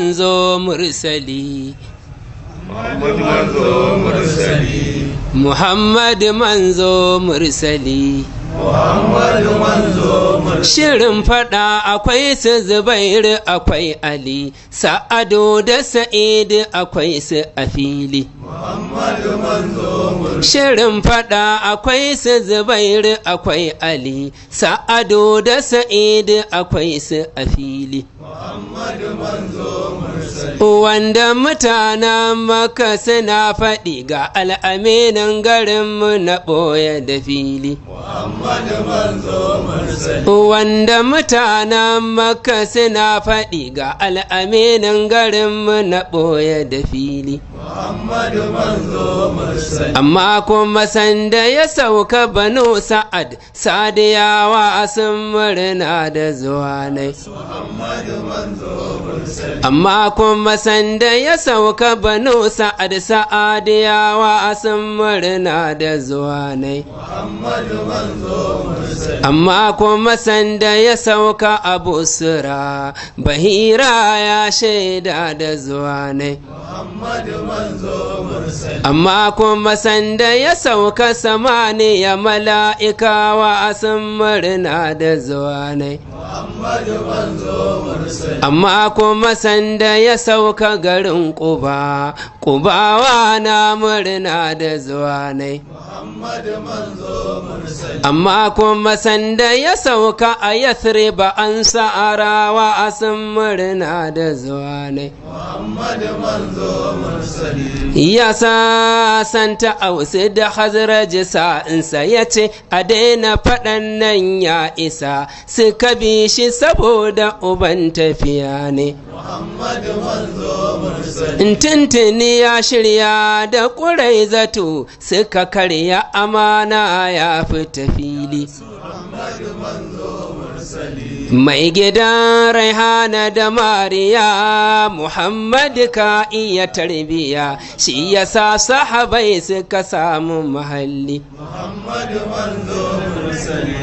manzo mursali Muhammad manzo mursali Muhammad manzo mursali Muhammad manzo mursali shirin fada akwai su Zubairu akwai Ali Sa'adu da Sa'id akwai su a fili Muhammad manzo mursali shirin fada akwai su Zubairu akwai Ali Sa'adu da Sa'id akwai su a fili Muhammad manzo mursali wanda mutanen Makka suna faɗi ga al'aminin garinmu na ɓoye da fili Muhammad manzo mursali wanda mutanen Makka suna faɗi ga al'aminin garinmu na ɓoye da fili Muhammad manzo mursali amma kuma sanda ya sauka Banu Sa'ad Sadiyawa sun murna da zuwa nai Muhammad manzo mursali amma kuma sanda ya sauka Banu Sa'ad Sa'adiyawa sun murna da zuwa nai Muhammad manzo mursali amma kuma sanda ya sauka Abu Sura Bahira ya shaida da zuwa nai Muhammad manzo mursali amma kuma sanda ya sauka Samaniya mala'ikawa sun murna da zuwa nai Muhammad manzo mursali amma kuma sanda ya sauka garin Quba Qubawa na murna da zuwa nai Muhammad manzo mursali amma kuma sanda ya sauka a Yathriba Ansarawa sun murna da zuwa nai Muhammad manzo mursali ya sasanta Ausu da Khazraj sa'insa ya ce a daina faɗan nan ya isa suka bi shi saboda uban tafiya ne Muhammad manzo mursali tuntuni ya shirya da Quraizatu suka karya amana ya fita fili Muhammad manzo mursali mai gidan Raihana da Mariya Muhammad ka iya tarbiya shi yasa sahabai suka samu mahalli Muhammad manzo mursali